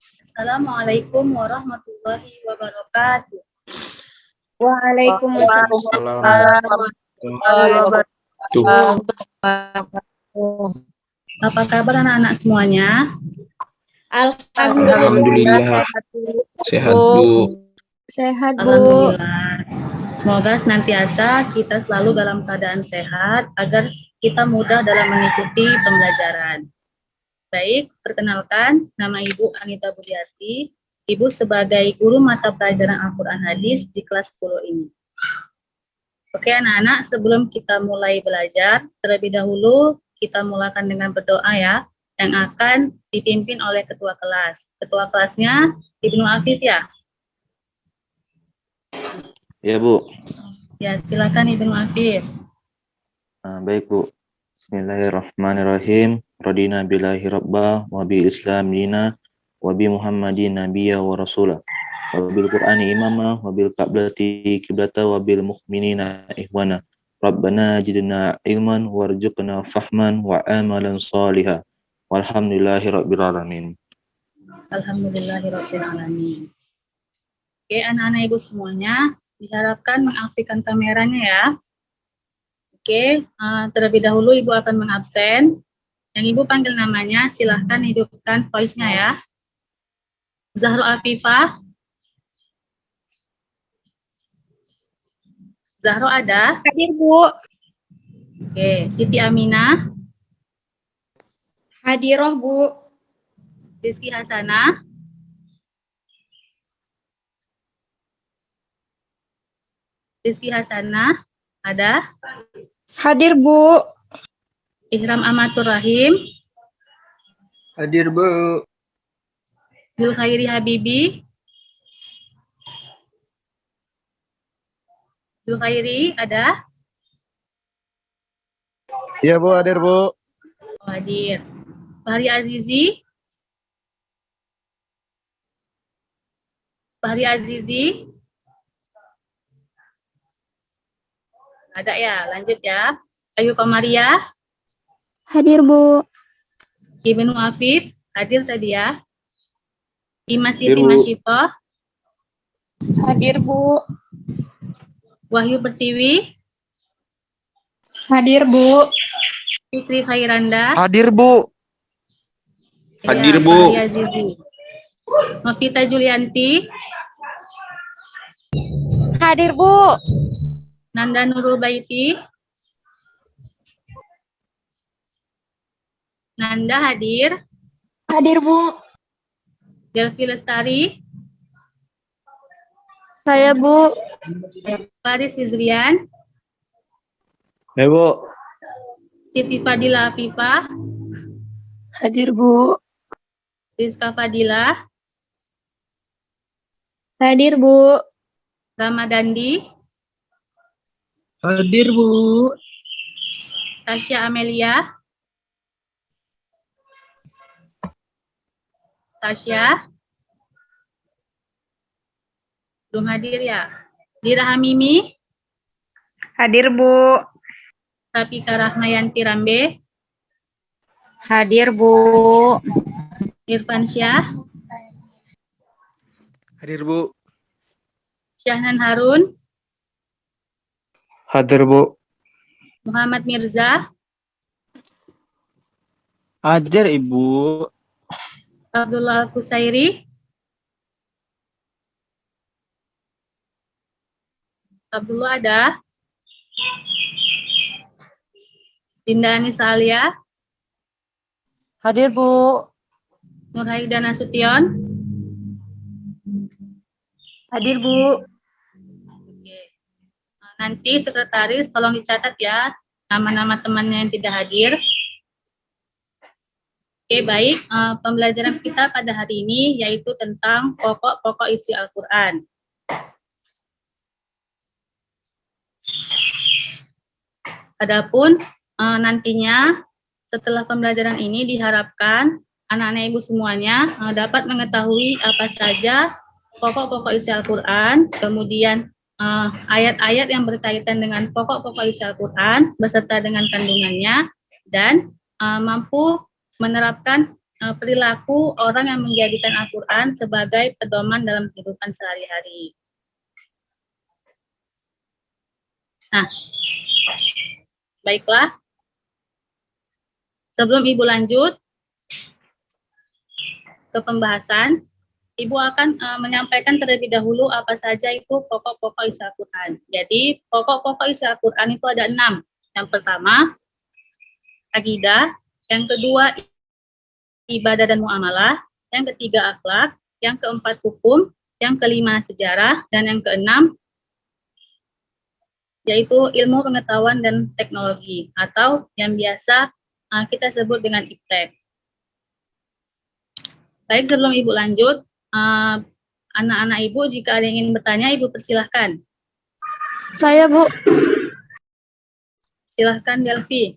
Assalamualaikum warahmatullahi wabarakatuh. Waalaikumsalam warahmatullahi wabarakatuh. Apa kabar anak-anak semuanya? Alhamdulillah. Sehat, Bu. Sehat, Bu. Alhamdulillah. Semoga senantiasa kita selalu dalam keadaan sehat agar kita mudah dalam mengikuti pembelajaran. Baik, perkenalkan, nama Ibu Anita Budiati. Ibu sebagai guru mata pelajaran Al-Quran Hadis di kelas 10 ini. Oke anak-anak, sebelum kita mulai belajar, terlebih dahulu kita mulakan dengan berdoa ya, yang akan dipimpin oleh ketua kelas. Ketua kelasnya Ibnu Afif ya? Ya, Bu. Ya, silakan Ibnu Afif. Baik, Bu. Bismillahirrahmanirrahim. Radina billahi rabba wa bil islam dina wa bi Muhammadin nabiyya wa rasulah. Wa bil Qur'ani imama wa bil qiblati qiblata wa bil mu'minina ihwana. Rabbana jidna ilman warzuqna fahman wa amalan salihah. Walhamdulillahi rabbil alamin. Alhamdulillahirabbil alamin. Oke, anak-anak Ibu semuanya, diharapkan mengaktifkan kameranya ya. Oke, terlebih dahulu Ibu akan mengabsen. Yang Ibu panggil namanya, silahkan hidupkan voice-nya ya. Zahro Afifah. Zahro ada? Hadir, Bu. Oke, Siti Aminah. Hadiroh, Bu. Rizky Hasanah. Rizky Hasanah, ada? Hadir, Bu. Ihram Amatur Rahim. Hadir, Bu. Zulkhairi Habibi. Zulkhairi, ada? Iya, Bu, hadir, Bu. Oh, hadir. Fahri Azizi. Fahri Azizi. Ada ya, lanjut ya. Ayu Komariah. Hadir, Bu. Ibnu Afif, hadir tadi ya. Imas Hadir, Siti Bu. Masyitoh. Hadir, Bu. Wahyu Pertiwi. Hadir, Bu. Fikri Khairanda. Hadir, Bu. Hadir, Ya, Bu. Fahri Azizi. Novita Julianti. Hadir, Bu. Nanda Nurul Baiti. Nanda hadir. Hadir, Bu. Delvi Lestari. Saya, Bu. Faris Hizrian. Ya, Bu. Siti Fadila Afifah. Hadir, Bu. Rizka Fadila. Hadir, Bu. Ramadandi. Hadir, Bu. Tasya Amelia. Tasya. Belum hadir ya. Dira Hamimi. Hadir, Bu. Rafika Rahmayanti Rambe. Hadir, Bu. Irfan Syah. Hadir, Bu. Syahnan Harun. Hadir, Bu. Muhammad Mirza. Hadir, Ibu. Abdullah Al-Kusairi. Abdullah ada. Dinda Anissa Alia. Hadir, Bu. Nurhaida Nasution. Hadir, Bu. Oke. Nanti sekretaris tolong dicatat ya nama-nama temannya yang tidak hadir. Oke, baik. Pembelajaran kita pada hari ini yaitu tentang pokok-pokok isi Al-Quran. Adapun nantinya setelah pembelajaran ini diharapkan anak-anak ibu semuanya dapat mengetahui apa saja pokok-pokok isi Al-Quran, kemudian ayat-ayat yang berkaitan dengan pokok-pokok isi Al-Quran beserta dengan kandungannya, dan mampu menerapkan perilaku orang yang menjadikan Al-Quran sebagai pedoman dalam kehidupan sehari-hari. Nah, baiklah. Sebelum Ibu lanjut ke pembahasan, Ibu akan menyampaikan terlebih dahulu apa saja itu pokok-pokok isi Al-Quran. Jadi, pokok-pokok isi Al-Quran itu ada 6. Yang pertama, akidah. Yang kedua, ibadah dan muamalah. Yang ketiga, akhlak. Yang keempat, hukum. Yang kelima, sejarah. Dan yang keenam, yaitu ilmu pengetahuan dan teknologi. Atau yang biasa kita sebut dengan iptek. Baik, sebelum Ibu lanjut, anak-anak Ibu, jika ada yang ingin bertanya, Ibu persilahkan. Saya, Bu. Silahkan, Delvi.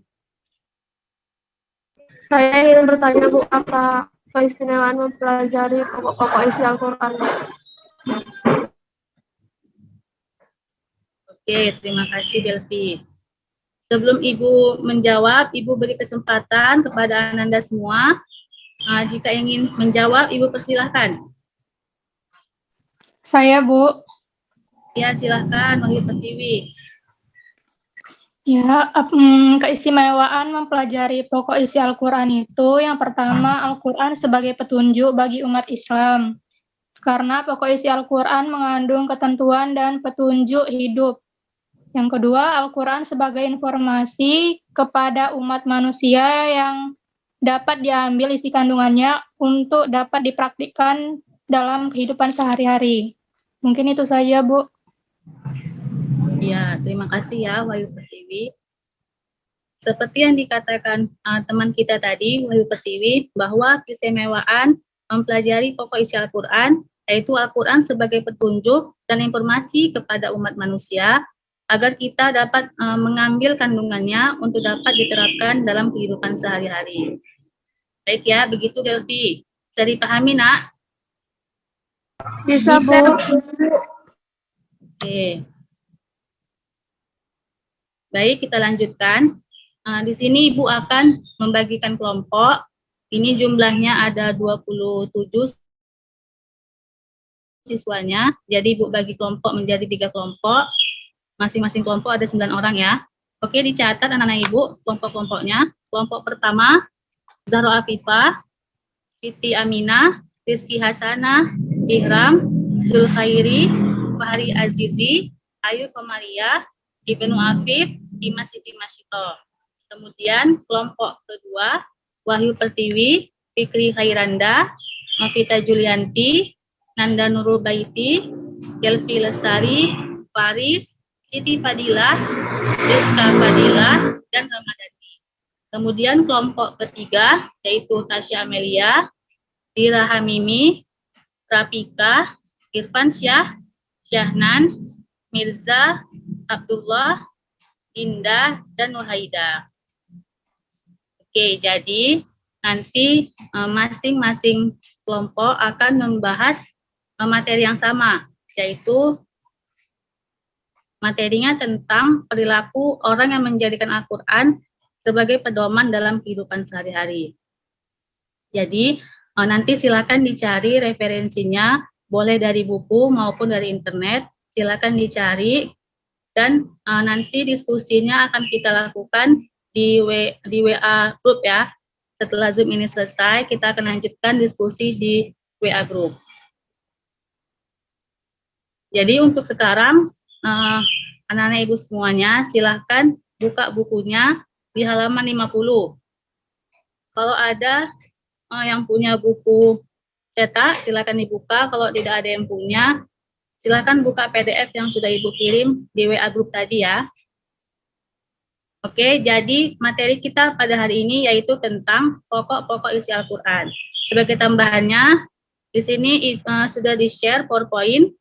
Saya ingin bertanya, Bu, apa keistimewaan mempelajari pokok-pokok isi Al-Quran? Oke, terima kasih, Delvi. Sebelum Ibu menjawab, Ibu beri kesempatan kepada Ananda semua. Jika ingin menjawab, Ibu persilahkan. Saya, Bu. Ya, silahkan, Wahyu Pertiwi. Ya, keistimewaan mempelajari pokok isi Al-Quran itu yang pertama, Al-Quran sebagai petunjuk bagi umat Islam. Karena pokok isi Al-Quran mengandung ketentuan dan petunjuk hidup. Yang kedua, Al-Quran sebagai informasi kepada umat manusia yang dapat diambil isi kandungannya untuk dapat dipraktikkan dalam kehidupan sehari-hari. Mungkin itu saja, Bu. Ya, terima kasih ya, Wahyu Pertiwi. Seperti yang dikatakan teman kita tadi, Wahyu Pertiwi, bahwa keistimewaan mempelajari pokok isi Al-Quran, yaitu Al-Quran sebagai petunjuk dan informasi kepada umat manusia, agar kita dapat mengambil kandungannya untuk dapat diterapkan dalam kehidupan sehari-hari. Baik ya, begitu Delvi. Bisa dipahami, Nak? Bisa, Bu. Oke. Baik, kita lanjutkan. Di sini Ibu akan membagikan kelompok. Ini jumlahnya ada 27 siswanya. Jadi Ibu bagi kelompok menjadi 3 kelompok. Masing-masing kelompok ada 9 orang ya. Oke, dicatat anak-anak Ibu kelompok-kelompoknya. Kelompok pertama, Zahro Afifah, Siti Aminah, Rizky Hasanah, Ihram, Zulkhairi, Fahri Azizi, Ayu Komariah, Ibnu Afif, Dimas Siti Masyito. Kemudian kelompok kedua, Wahyu Pertiwi, Fikri Khairanda, Novita Julianti, Nanda Nurul Baiti, Gelvi Lestari, Faris, Siti Fadilah, Rizka Fadilah, dan Ramadhani. Kemudian kelompok ketiga, yaitu Tasya Amelia, Dira Hamimi, Rafika, Irfan Syah, Syahnan, Mirza, Abdullah, Indah, dan Nurhaida. Oke, jadi nanti masing-masing kelompok akan membahas materi yang sama, yaitu materinya tentang perilaku orang yang menjadikan Al-Quran sebagai pedoman dalam kehidupan sehari-hari. Jadi nanti silakan dicari referensinya, boleh dari buku maupun dari internet, silakan dicari, dan nanti diskusinya akan kita lakukan di WA group ya. Setelah Zoom ini selesai, kita akan lanjutkan diskusi di WA group. Jadi untuk sekarang, anak-anak Ibu semuanya, silahkan buka bukunya di halaman 50. Kalau ada yang punya buku cetak, silakan dibuka. Kalau tidak ada yang punya, silakan buka PDF yang sudah Ibu kirim di WA group tadi ya. Oke, jadi materi kita pada hari ini yaitu tentang pokok-pokok isi Al-Quran. Sebagai tambahannya, di sini sudah di-share PowerPoint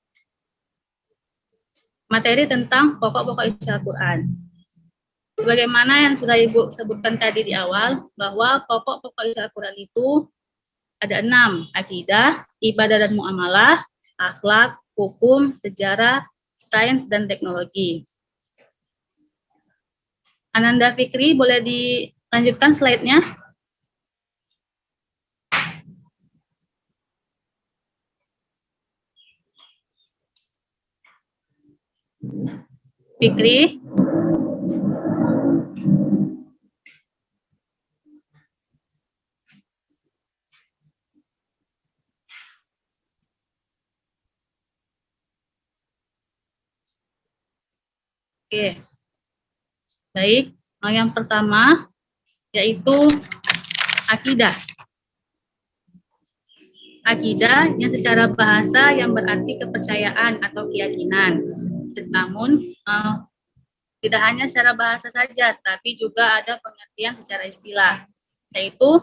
materi tentang pokok-pokok isi Al-Quran. Sebagaimana yang sudah Ibu sebutkan tadi di awal, bahwa pokok-pokok isi Al-Quran itu ada 6, akidah, ibadah dan muamalah, akhlak, hukum, sejarah, sains, dan teknologi. Ananda Fikri, boleh dilanjutkan slide-nya? Fikri. Oke. Baik, yang pertama yaitu akidah. Akidah yang secara bahasa yang berarti kepercayaan atau keyakinan. Namun tidak hanya secara bahasa saja, tapi juga ada pengertian secara istilah. Yaitu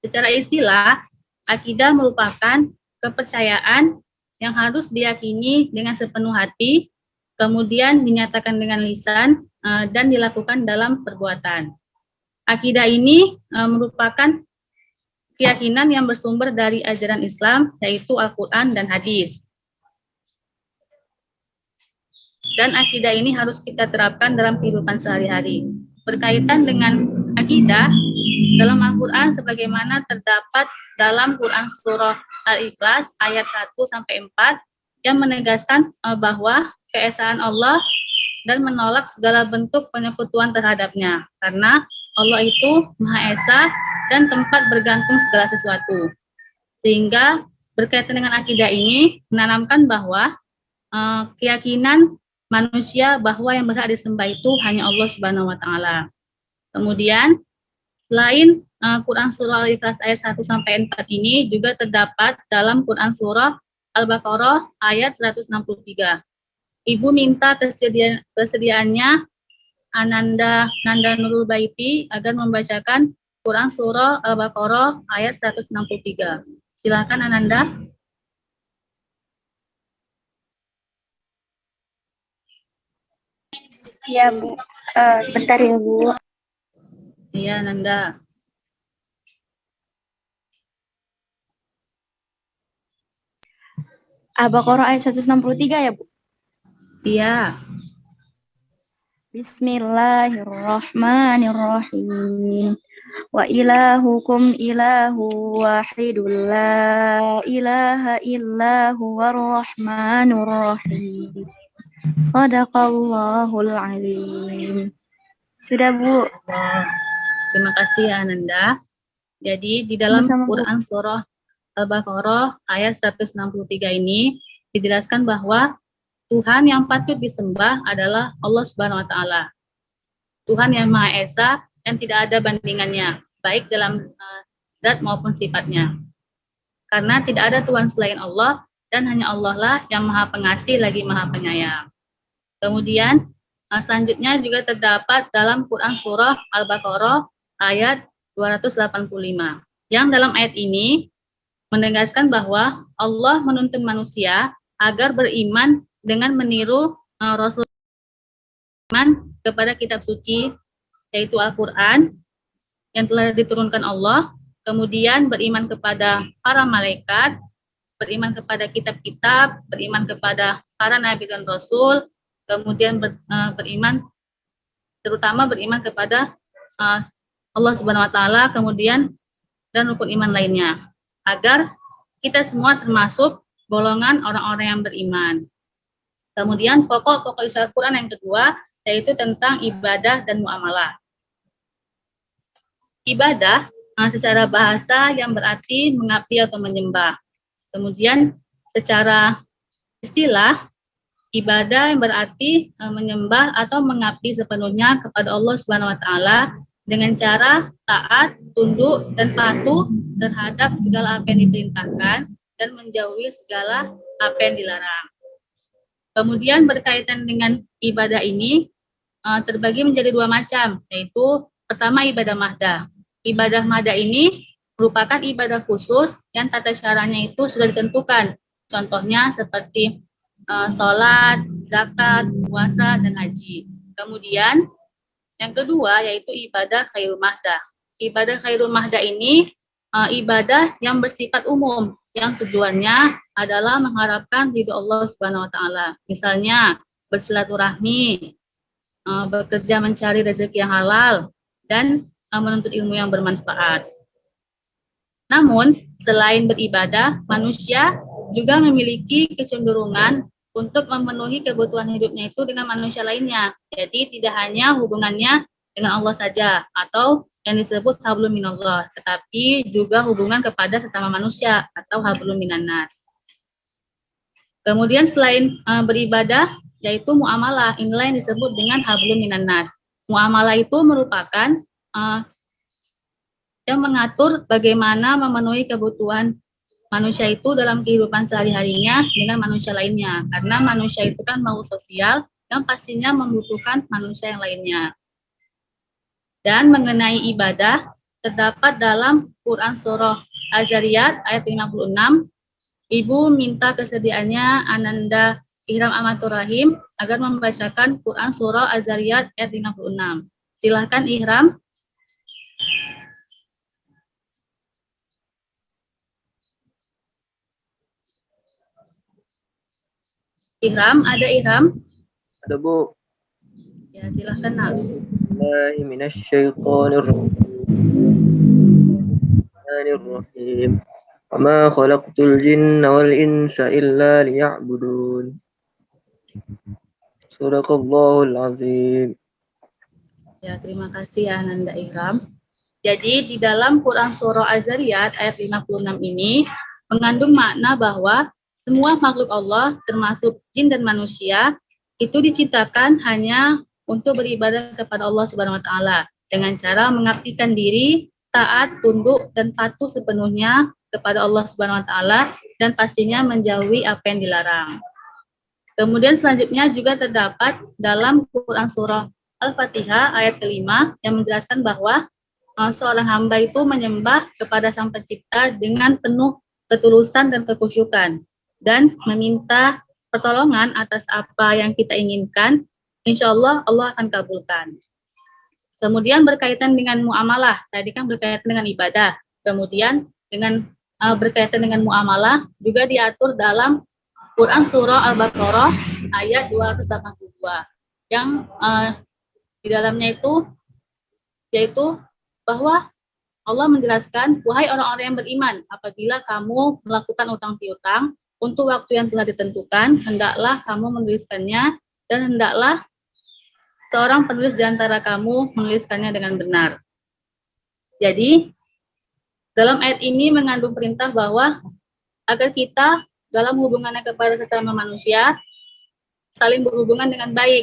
secara istilah, akidah merupakan kepercayaan yang harus diyakini dengan sepenuh hati, kemudian dinyatakan dengan lisan, dan dilakukan dalam perbuatan. Akidah ini merupakan keyakinan yang bersumber dari ajaran Islam, yaitu Al-Quran dan hadis. Dan akidah ini harus kita terapkan dalam kehidupan sehari-hari. Berkaitan dengan akidah, dalam Al-Quran sebagaimana terdapat dalam Quran Surah Al-Ikhlas ayat 1-4 yang menegaskan bahwa keesaan Allah dan menolak segala bentuk penyekutuan terhadapnya. Karena Allah itu Maha Esa dan tempat bergantung segala sesuatu. Sehingga berkaitan dengan akidah ini menanamkan bahwa keyakinan manusia bahwa yang berhak disembah itu hanya Allah Subhanahu wa taala. Kemudian selain Quran surah Al-Ikhlas ayat 1-4 ini juga terdapat dalam Quran surah Al-Baqarah ayat 163. Ibu minta kesediaannya Nanda Nurul Baiti agar membacakan Quran surah Al-Baqarah ayat 163. Silakan Ananda. Ya, Bu. Sebentar ya, Bu. Iya, Nanda. Al-Baqarah ayat 163 ya, Bu? Iya. Bismillahirrahmanirrahim. Wa ilahukum ilahu wahidul la ilaha illa huwar rahmanur rahim. Shadaqallahul alim. Sudah, Bu. Terima kasih Ananda. Jadi di dalam Quran surah Al-Baqarah ayat 163 ini dijelaskan bahwa Tuhan yang patut disembah adalah Allah Subhanahu wa taala. Tuhan yang Maha Esa dan tidak ada bandingannya, baik dalam zat maupun sifatnya. Karena tidak ada Tuhan selain Allah dan hanya Allah lah yang Maha Pengasih lagi Maha Penyayang. Kemudian selanjutnya juga terdapat dalam Quran surah Al-Baqarah ayat 285. Yang dalam ayat ini menegaskan bahwa Allah menuntun manusia agar beriman dengan meniru Rasul kepada kitab suci yaitu Al-Quran yang telah diturunkan Allah, kemudian beriman kepada para malaikat, beriman kepada kitab-kitab, beriman kepada para nabi dan rasul, kemudian beriman terutama beriman kepada Allah Subhanahu wa taala, kemudian dan rukun iman lainnya, agar kita semua termasuk golongan orang-orang yang beriman. Kemudian pokok-pokok isi Al-Quran yang kedua yaitu tentang ibadah dan muamalah. Ibadah secara bahasa yang berarti mengabdi atau menyembah. Kemudian secara istilah ibadah yang berarti menyembah atau mengabdi sepenuhnya kepada Allah Subhanahu wa taala dengan cara taat, tunduk dan patuh terhadap segala apa yang diperintahkan dan menjauhi segala apa yang dilarang. Kemudian berkaitan dengan ibadah ini terbagi menjadi dua macam, yaitu pertama ibadah mahdah. Ibadah mahdah ini merupakan ibadah khusus yang tata caranya itu sudah ditentukan. Contohnya seperti sholat, zakat, puasa, dan haji. Kemudian yang kedua yaitu ibadah khairul mahdah. Ibadah khairul mahdah ini ibadah yang bersifat umum, yang tujuannya adalah mengharapkan ridho Allah Subhanahu wa taala. Misalnya bersilaturahmi, bekerja mencari rezeki yang halal, dan menuntut ilmu yang bermanfaat. Namun, selain beribadah, manusia juga memiliki kecenderungan untuk memenuhi kebutuhan hidupnya itu dengan manusia lainnya. Jadi tidak hanya hubungannya dengan Allah saja atau yang disebut hablum minallah, tetapi juga hubungan kepada sesama manusia atau hablum minannas. Kemudian selain beribadah, yaitu muamalah, inilah yang disebut dengan hablum minannas. Muamalah itu merupakan yang mengatur bagaimana memenuhi kebutuhan manusia itu dalam kehidupan sehari-harinya dengan manusia lainnya. Karena manusia itu kan makhluk sosial yang pastinya membutuhkan manusia yang lainnya. Dan mengenai ibadah, terdapat dalam Quran Surah Az-Zariyat ayat 56, Ibu minta kesediaannya Ananda Ihram Amatur Rahim agar membacakan Quran Surah Az-Zariyat ayat 56. Silahkan Ihram. Ihram, ada Ihram? Ada Bu. Ya, silahkan Nak. Billahi minasyaitonir rajim. Wa ma khalaqtul jinna wal insa illa liya'budun. Shadaqallahul azim. Ya, terima kasih Ananda Ihram. Jadi di dalam Quran Surah Az-Zariyat ayat 56 ini mengandung makna bahwa semua makhluk Allah termasuk jin dan manusia itu diciptakan hanya untuk beribadah kepada Allah Subhanahu wa taala dengan cara mengabdikan diri, taat, tunduk dan patuh sepenuhnya kepada Allah Subhanahu wa taala dan pastinya menjauhi apa yang dilarang. Kemudian selanjutnya juga terdapat dalam Quran Surah Al-Fatihah ayat kelima yang menjelaskan bahwa seorang hamba itu menyembah kepada Sang Pencipta dengan penuh ketulusan dan kekhusyukan dan meminta pertolongan atas apa yang kita inginkan, insya Allah Allah akan kabulkan. Kemudian berkaitan dengan muamalah, tadi kan berkaitan dengan ibadah, kemudian dengan berkaitan dengan muamalah juga diatur dalam Quran Surah Al-Baqarah ayat 282 yang di dalamnya itu yaitu bahwa Allah menjelaskan, wahai orang-orang yang beriman, apabila kamu melakukan utang piutang untuk waktu yang telah ditentukan, hendaklah kamu menuliskannya dan hendaklah seorang penulis di antara kamu menuliskannya dengan benar. Jadi, dalam ayat ini mengandung perintah bahwa agar kita dalam hubungannya kepada sesama manusia saling berhubungan dengan baik.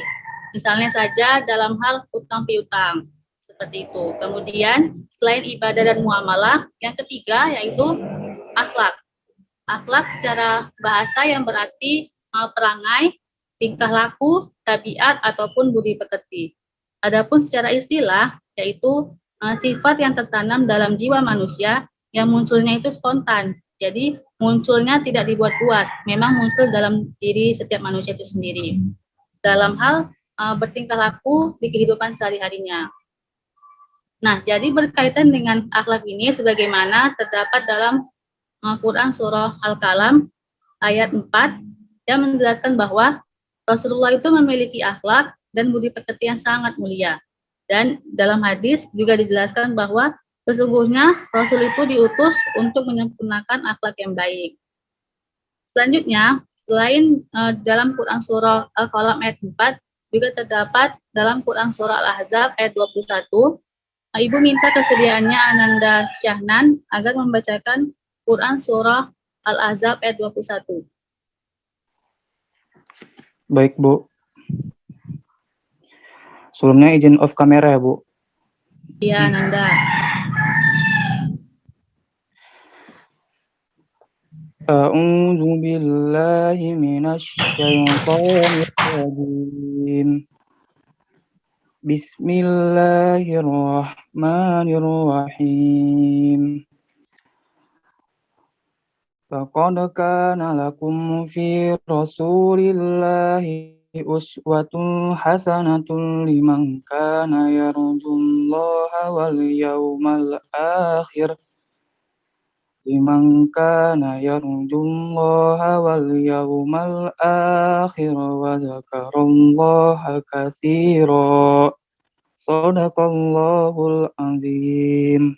Misalnya saja dalam hal utang piutang. Seperti itu. Kemudian selain ibadah dan muamalah, yang ketiga yaitu akhlak. Akhlak secara bahasa yang berarti perangai, tingkah laku, tabiat ataupun budi pekerti. Adapun secara istilah yaitu sifat yang tertanam dalam jiwa manusia yang munculnya itu spontan. Jadi munculnya tidak dibuat-buat, memang muncul dalam diri setiap manusia itu sendiri. Dalam hal bertingkah laku di kehidupan sehari-harinya. Nah, jadi berkaitan dengan akhlak ini sebagaimana terdapat dalam Quran Surah Al-Qalam ayat 4 yang menjelaskan bahwa Rasulullah itu memiliki akhlak dan budi pekerti yang sangat mulia. Dan dalam hadis juga dijelaskan bahwa sesungguhnya Rasul itu diutus untuk menyempurnakan akhlak yang baik. Selanjutnya, selain dalam Quran Surah Al-Qalam ayat 4, juga terdapat dalam Quran Surah Al-Ahzab ayat 21, Ibu minta kesediaannya Ananda Syahnan agar membacakan Quran Surah Al-Ahzab ayat 21. Baik, Bu. Sebelumnya izin off kamera ya, Bu. Iya, Ananda. A'udzu billahi minasy syaithanir rajim. Bismillahirrahmanirrahim. Laqad kana lakum fi Rasulillahi uswatun hasanatun liman kana yarjullaha wal yawmal akhir. Liman kana yarjullaha wal yawmal akhir wa dzakarallaha katsira. Shadaqallahul azim.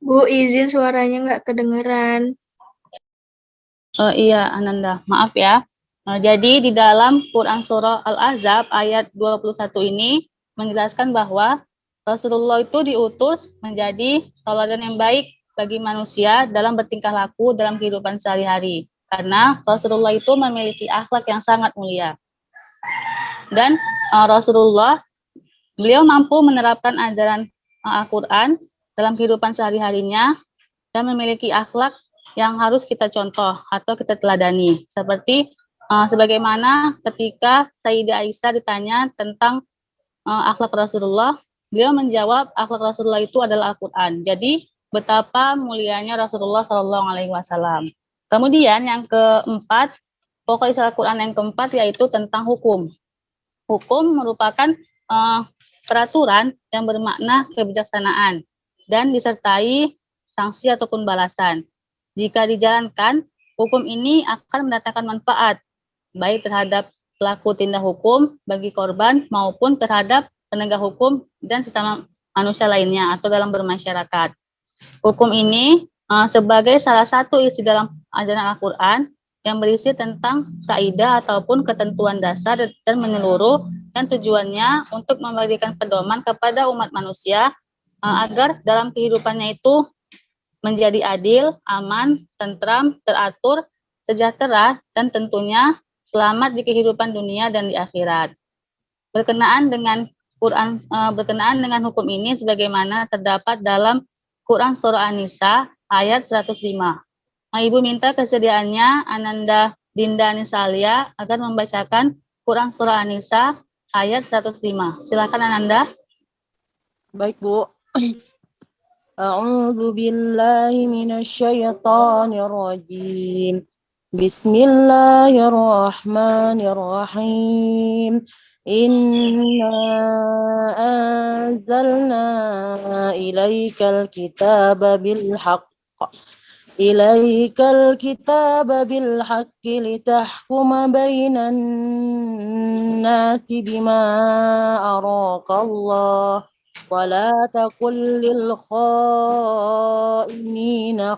Bu, izin suaranya nggak kedengeran. Iya, Ananda. Maaf ya. Jadi di dalam Quran Surah Al-Ahzab ayat 21 ini menjelaskan bahwa Rasulullah itu diutus menjadi tauladan yang baik bagi manusia dalam bertingkah laku dalam kehidupan sehari-hari. Karena Rasulullah itu memiliki akhlak yang sangat mulia. Dan Rasulullah, beliau mampu menerapkan ajaran Al-Quran dalam kehidupan sehari-harinya dan memiliki akhlak yang harus kita contoh atau kita teladani. Seperti sebagaimana ketika Sayyidah Aisyah ditanya tentang akhlak Rasulullah, beliau menjawab akhlak Rasulullah itu adalah Al-Quran. Jadi betapa mulianya Rasulullah SAW. Kemudian yang keempat, pokok isi Al-Quran yang keempat yaitu tentang hukum. Hukum merupakan peraturan yang bermakna kebijaksanaan dan disertai sanksi ataupun balasan. Jika dijalankan, hukum ini akan mendatangkan manfaat, baik terhadap pelaku tindak hukum bagi korban maupun terhadap penegak hukum dan sesama manusia lainnya atau dalam bermasyarakat. Hukum ini sebagai salah satu isi dalam ajaran Al-Quran yang berisi tentang kaidah ataupun ketentuan dasar dan menyeluruh dan tujuannya untuk memberikan pedoman kepada umat manusia agar dalam kehidupannya itu menjadi adil, aman, tentram, teratur, sejahtera, dan tentunya selamat di kehidupan dunia dan di akhirat. Berkenaan dengan hukum ini sebagaimana terdapat dalam Quran Surah An-Nisa ayat 105. Ibu minta kesediaannya Ananda Dinda Nisalia agar membacakan Quran Surah An-Nisa ayat 105. Silakan Ananda. Baik, Bu. A'udzu billahi minasyaitonir rajim. Bismillahirrahmanirrahim. Inna anzalna ilaikal kitaba bil haqq. Ilaikal kitaba bil haqqi litahkuma bainan nasi bima araqallah. ولا تكن للخائنين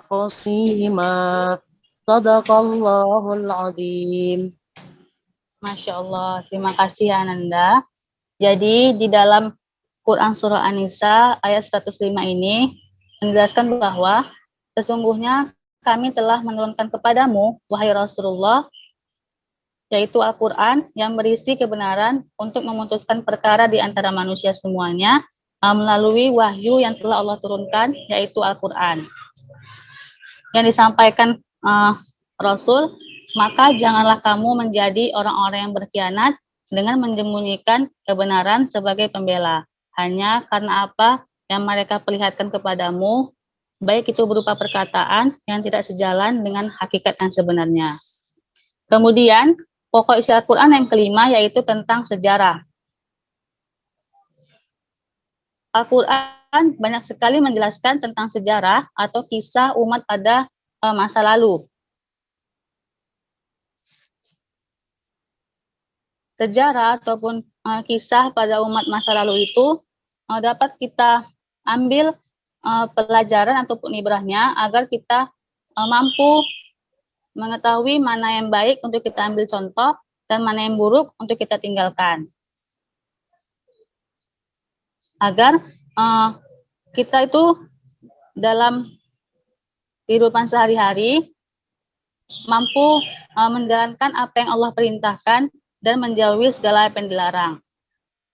خصيما صدق الله العظيم. Masya Allah, terima kasih Ananda. Jadi di dalam Quran Surah An-Nisa ayat 105 ini menjelaskan bahwa sesungguhnya kami telah menurunkan kepadamu, wahai Rasulullah, yaitu Al-Quran yang berisi kebenaran untuk memutuskan perkara di antara manusia semuanya, melalui wahyu yang telah Allah turunkan, yaitu Al-Quran. Yang disampaikan Rasul, maka janganlah kamu menjadi orang-orang yang berkhianat dengan menyembunyikan kebenaran sebagai pembela, hanya karena apa yang mereka perlihatkan kepadamu, baik itu berupa perkataan yang tidak sejalan dengan hakikat yang sebenarnya. Kemudian, pokok isi Al-Quran yang kelima yaitu tentang sejarah. Al-Quran banyak sekali menjelaskan tentang sejarah atau kisah umat pada masa lalu. Sejarah ataupun kisah pada umat masa lalu itu dapat kita ambil pelajaran ataupun ibrahnya agar kita mampu mengetahui mana yang baik untuk kita ambil contoh dan mana yang buruk untuk kita tinggalkan. Agar kita itu dalam kehidupan sehari-hari mampu menjalankan apa yang Allah perintahkan dan menjauhi segala apa yang dilarang.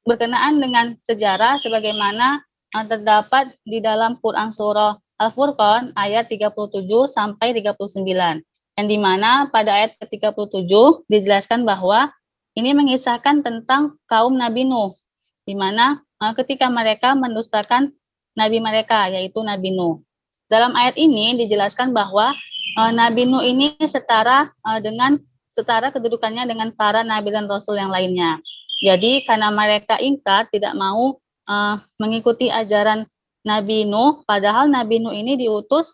Berkenaan dengan sejarah sebagaimana terdapat di dalam Quran Surah Al-Furqan ayat 37 sampai 39. Yang dimana pada ayat ke-37 dijelaskan bahwa ini mengisahkan tentang kaum Nabi Nuh, di mana ketika mereka mendustakan Nabi mereka, yaitu Nabi Nuh. Dalam ayat ini dijelaskan bahwa Nabi Nuh ini setara kedudukannya dengan para Nabi dan Rasul yang lainnya. Jadi karena mereka ingkar, tidak mau mengikuti ajaran Nabi Nuh, padahal Nabi Nuh ini diutus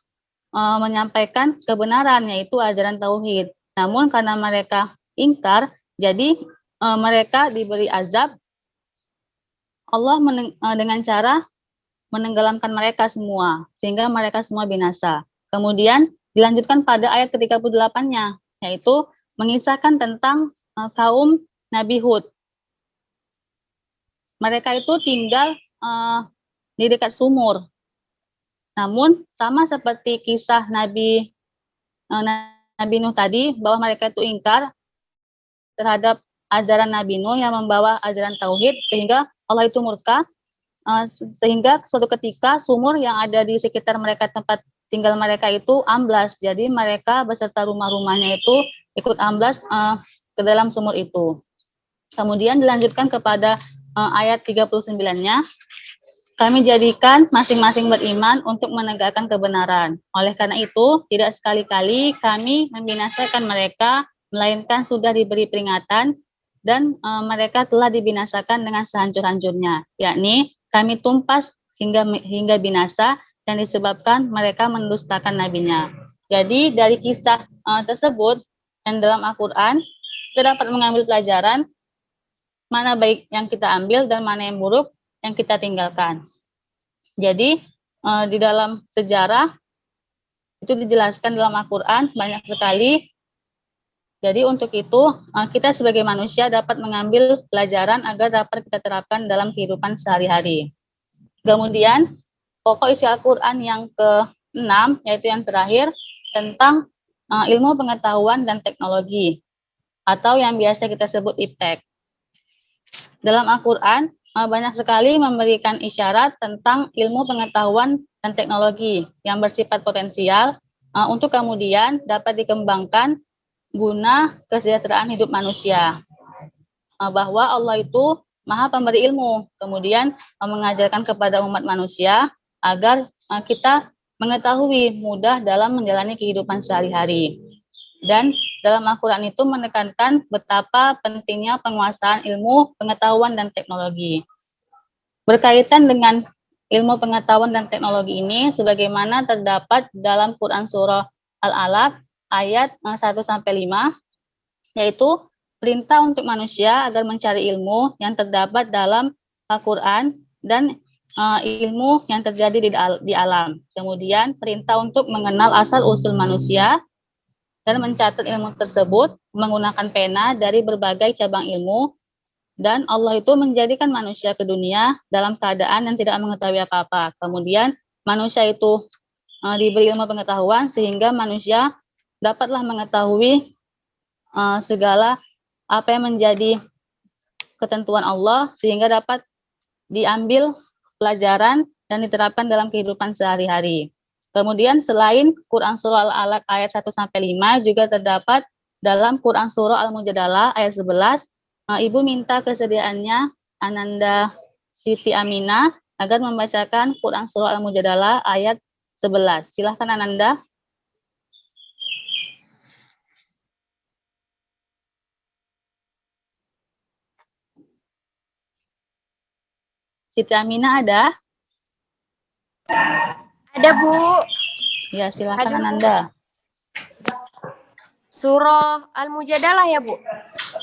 menyampaikan kebenaran, yaitu ajaran Tauhid. Namun karena mereka ingkar, jadi mereka diberi azab Allah dengan cara menenggelamkan mereka semua, sehingga mereka semua binasa. Kemudian dilanjutkan pada ayat ke-38-nya, yaitu mengisahkan tentang kaum Nabi Hud. Mereka itu tinggal di dekat sumur. Namun sama seperti kisah Nabi Nuh tadi, bahwa mereka itu ingkar terhadap ajaran Nabi Nuh yang membawa ajaran tauhid, sehingga Allah itu murka, sehingga suatu ketika sumur yang ada di sekitar mereka, tempat tinggal mereka itu amblas. Jadi mereka beserta rumah-rumahnya itu ikut amblas ke dalam sumur itu. Kemudian dilanjutkan kepada ayat 39-nya, kami jadikan masing-masing beriman untuk menegakkan kebenaran. Oleh karena itu, tidak sekali-kali kami membinasakan mereka, melainkan sudah diberi peringatan, dan mereka telah dibinasakan dengan sehancur-hancurnya, yakni kami tumpas hingga binasa, dan disebabkan mereka mendustakan nabinya. Jadi dari kisah tersebut dan dalam Al-Quran, kita dapat mengambil pelajaran mana baik yang kita ambil dan mana yang buruk yang kita tinggalkan. Jadi di dalam sejarah itu dijelaskan dalam Al-Quran banyak sekali. Jadi untuk itu kita sebagai manusia dapat mengambil pelajaran agar dapat kita terapkan dalam kehidupan sehari-hari. Kemudian pokok isi Al-Quran yang ke-6, yaitu yang terakhir, tentang ilmu pengetahuan dan teknologi, atau yang biasa kita sebut IPTEK. Dalam Al-Quran banyak sekali memberikan isyarat tentang ilmu pengetahuan dan teknologi yang bersifat potensial untuk kemudian dapat dikembangkan guna kesejahteraan hidup manusia. Bahwa Allah itu Maha Pemberi ilmu, kemudian mengajarkan kepada umat manusia agar kita mengetahui mudah dalam menjalani kehidupan sehari-hari. Dan dalam Al-Quran itu menekankan betapa pentingnya penguasaan ilmu, pengetahuan, dan teknologi. Berkaitan dengan ilmu pengetahuan dan teknologi ini, sebagaimana terdapat dalam Quran Surah Al-Alaq ayat 1-5, yaitu perintah untuk manusia agar mencari ilmu yang terdapat dalam Al-Quran dan ilmu yang terjadi di alam. Kemudian perintah untuk mengenal asal-usul manusia dan mencatat ilmu tersebut menggunakan pena dari berbagai cabang ilmu. Dan Allah itu menjadikan manusia ke dunia dalam keadaan yang tidak mengetahui apa-apa. Kemudian manusia itu diberi ilmu pengetahuan sehingga manusia dapatlah mengetahui segala apa yang menjadi ketentuan Allah, sehingga dapat diambil pelajaran dan diterapkan dalam kehidupan sehari-hari. Kemudian selain Quran Surah Al-Alaq ayat 1-5 juga terdapat dalam Quran Surah Al-Mujadalah ayat 11, Ibu minta kesediaannya Ananda Siti Aminah agar membacakan Quran Surah Al-Mujadalah ayat 11. Silahkan Ananda. Siti Aminah ada? Ada, Bu. Ya, silakan Ananda. Surah Al-Mujadalah ya, Bu?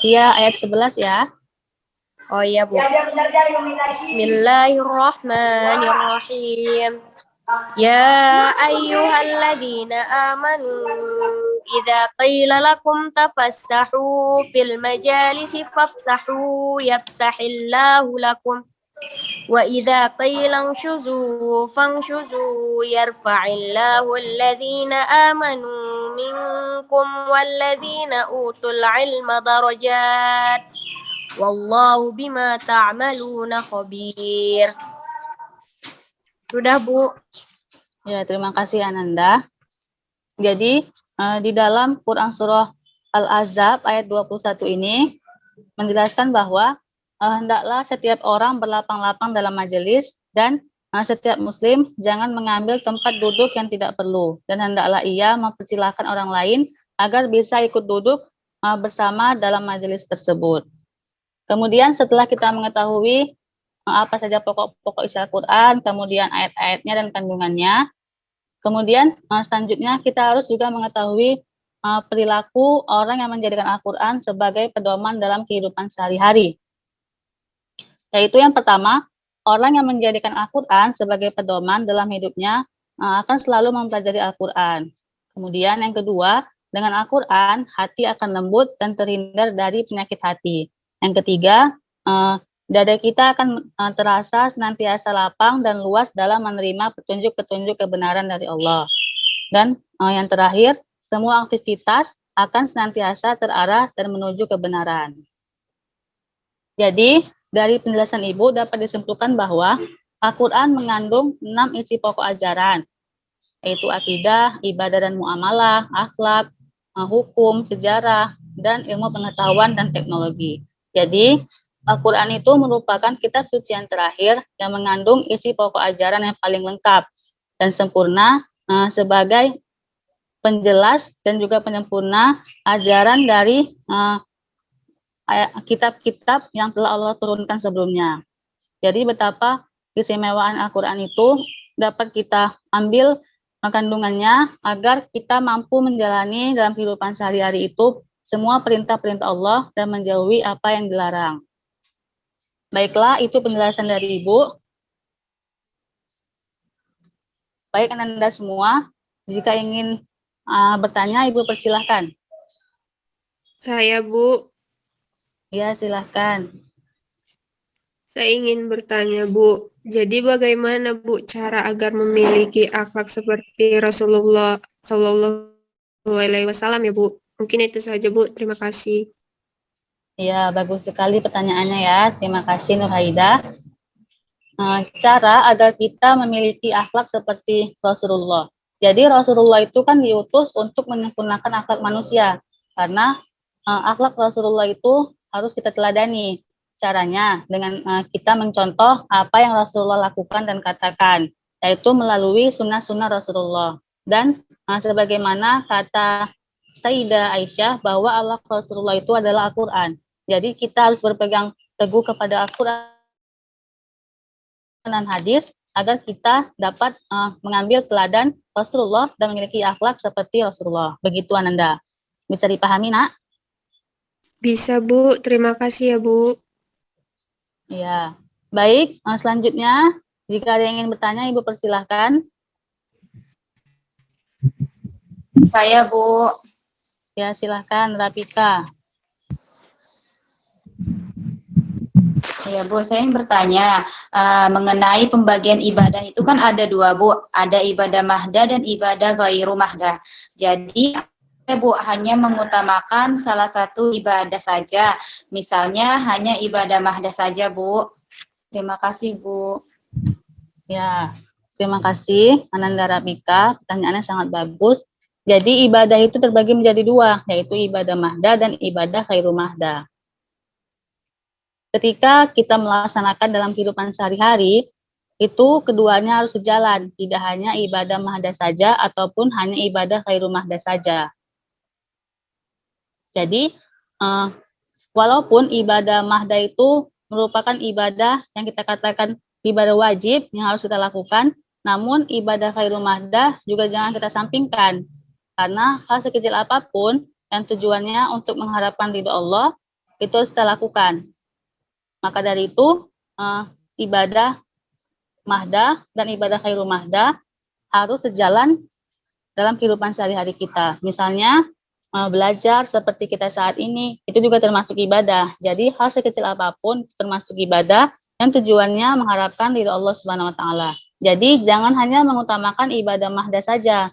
Iya, ayat 11 ya. Oh iya, Bu. Bismillahirrahmanirrahim. Ya ayyuhalladzina amanu idza qila lakum tafassahu fil majalisi fafsahu yafsahillahu lakum wa idza qila anshuzu fanshuzu yarfa'illahu alladzina amanu minkum walladzina utul ilma darajat wallahu bima ta'maluna khabir. Sudah, Bu. Ya, terima kasih Ananda. Jadi di dalam Quran Surah Al-Ahzab ayat 21 ini menjelaskan bahwa hendaklah setiap orang berlapang-lapang dalam majelis, dan setiap muslim jangan mengambil tempat duduk yang tidak perlu, dan hendaklah ia mempersilahkan orang lain agar bisa ikut duduk bersama dalam majelis tersebut. Kemudian setelah kita mengetahui apa saja pokok-pokok isi Al-Quran, kemudian ayat-ayatnya dan kandungannya, kemudian selanjutnya kita harus juga mengetahui perilaku orang yang menjadikan Al-Quran sebagai pedoman dalam kehidupan sehari-hari. Yaitu yang pertama, orang yang menjadikan Al-Quran sebagai pedoman dalam hidupnya akan selalu mempelajari Al-Quran. Kemudian yang kedua, dengan Al-Quran, hati akan lembut dan terhindar dari penyakit hati. Yang ketiga, dada kita akan terasa senantiasa lapang dan luas dalam menerima petunjuk-petunjuk kebenaran dari Allah. Dan yang terakhir, semua aktivitas akan senantiasa terarah dan menuju kebenaran. Jadi, dari penjelasan Ibu dapat disimpulkan bahwa Al-Quran mengandung 6 isi pokok ajaran, yaitu akidah, ibadah dan muamalah, akhlak, hukum, sejarah, dan ilmu pengetahuan dan teknologi. Jadi, Al-Quran itu merupakan kitab suci yang terakhir yang mengandung isi pokok ajaran yang paling lengkap dan sempurna sebagai penjelas dan juga penyempurna ajaran dari kitab-kitab yang telah Allah turunkan sebelumnya. Jadi betapa keistimewaan Al-Quran itu dapat kita ambil kandungannya agar kita mampu menjalani dalam kehidupan sehari-hari itu semua perintah-perintah Allah dan menjauhi apa yang dilarang. Baiklah, itu penjelasan dari Ibu. Baik, Anda semua, jika ingin bertanya, Ibu persilahkan. Saya, Bu. Ya, silahkan. Saya ingin bertanya, Bu. Jadi bagaimana, Bu, cara agar memiliki akhlak seperti Rasulullah Shallallahu Alaihi Wasallam ya, Bu? Mungkin itu saja, Bu. Terima kasih. Ya, bagus sekali pertanyaannya ya. Terima kasih, Nur Haida. Cara agar kita memiliki akhlak seperti Rasulullah. Jadi Rasulullah itu kan diutus untuk menyempurnakan akhlak manusia. Karena akhlak Rasulullah itu harus kita teladani. Caranya dengan kita mencontoh apa yang Rasulullah lakukan dan katakan, yaitu melalui sunnah-sunnah Rasulullah. Dan sebagaimana kata Sayyidah Aisyah bahwa Allah Rasulullah itu adalah Al-Quran. Jadi kita harus berpegang teguh kepada Al-Quran dan hadis agar kita dapat mengambil teladan Rasulullah dan memiliki akhlak seperti Rasulullah. Begitu Ananda. Bisa dipahami, Nak? Bisa, Bu. Terima kasih ya, Bu. Ya. Baik, selanjutnya jika ada yang ingin bertanya, Ibu persilahkan. Saya, Bu. Ya, silahkan Rapika. Ya, Bu, saya ingin bertanya mengenai pembagian ibadah itu kan ada dua, Bu. Ada ibadah mahdah dan ibadah ghairu mahdah. Jadi, Bu, hanya mengutamakan salah satu ibadah saja. Misalnya hanya ibadah mahdah saja, Bu. Terima kasih, Bu. Ya, terima kasih Ananda Rapika. Pertanyaannya sangat bagus. Jadi ibadah itu terbagi menjadi dua, yaitu ibadah mahdah dan ibadah ghairu mahdah. Ketika kita melaksanakan dalam kehidupan sehari-hari, itu keduanya harus sejalan, tidak hanya ibadah mahdah saja ataupun hanya ibadah ghairu mahdah saja. Jadi, walaupun ibadah mahdah itu merupakan ibadah yang kita katakan ibadah wajib yang harus kita lakukan, namun ibadah ghairu mahdah juga jangan kita sampingkan, karena hal sekecil apapun yang tujuannya untuk mengharapkan ridho Allah, itu harus kita lakukan. Maka dari itu, ibadah mahdah dan ibadah ghairu mahdah harus sejalan dalam kehidupan sehari-hari kita. Misalnya, belajar seperti kita saat ini, itu juga termasuk ibadah. Jadi, hal sekecil apapun termasuk ibadah yang tujuannya mengharapkan ridho Allah Subhanahu wa Ta'ala. Jadi, jangan hanya mengutamakan ibadah mahdah saja.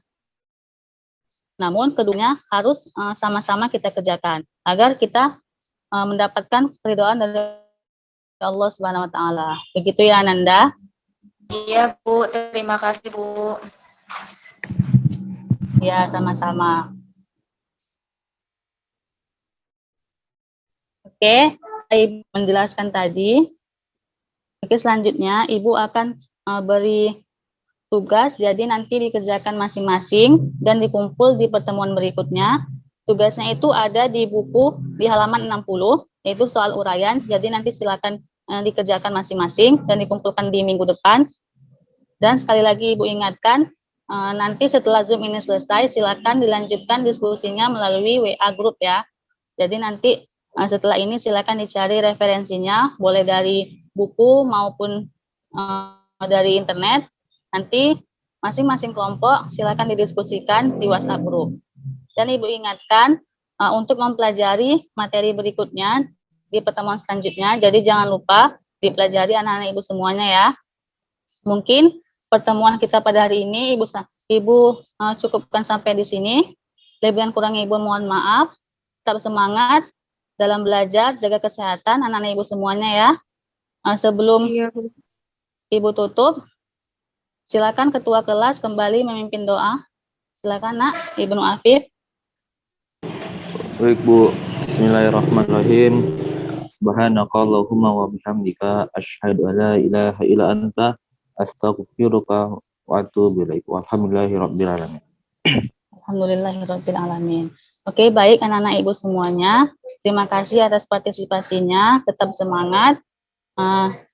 Namun, keduanya harus sama-sama kita kerjakan agar kita mendapatkan keridhaan dari Allah Subhanahu wa Ta'ala. Begitu ya, Ananda? Iya, Bu. Terima kasih, Bu. Ya, sama-sama. Oke, Ibu menjelaskan tadi. Oke, selanjutnya Ibu akan beri tugas, jadi nanti dikerjakan masing-masing dan dikumpul di pertemuan berikutnya. Tugasnya itu ada di buku di halaman 60, yaitu soal uraian. Jadi nanti silakan dikerjakan masing-masing dan dikumpulkan di minggu depan. Dan sekali lagi Ibu ingatkan, nanti setelah Zoom ini selesai, silakan dilanjutkan diskusinya melalui WA Group ya. Jadi nanti setelah ini silakan dicari referensinya, boleh dari buku maupun dari internet. Nanti masing-masing kelompok silakan didiskusikan di WhatsApp group. Dan Ibu ingatkan untuk mempelajari materi berikutnya di pertemuan selanjutnya. Jadi jangan lupa dipelajari anak-anak Ibu semuanya ya. Mungkin pertemuan kita pada hari ini Ibu cukupkan sampai di sini. Lebih dan kurangnya Ibu mohon maaf. Tetap semangat dalam belajar, jaga kesehatan anak-anak Ibu semuanya ya. Sebelum Ibu tutup, silakan Ketua kelas kembali memimpin doa. Silakan Nak, Ibnu Afif. Baik Bu, Bismillahirrahmanirrahim. Subhanakallahumma wa bihamdika asyhadu an la ilaha illa anta astaghfiruka wa atubu ilaik. Walhamdulillahirabbil alamin. Alhamdulillahirabbil alamin. Oke, baik anak-anak Ibu semuanya. Terima kasih atas partisipasinya. Tetap semangat.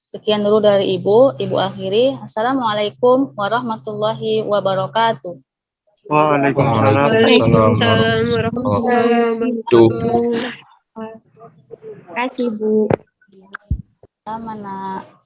Sekian dulu dari Ibu. Ibu akhiri. Assalamualaikum warahmatullahi wabarakatuh. Waalaikumsalam warahmatullahi wabarakatuh. Terima kasih Bu. Sama Nak.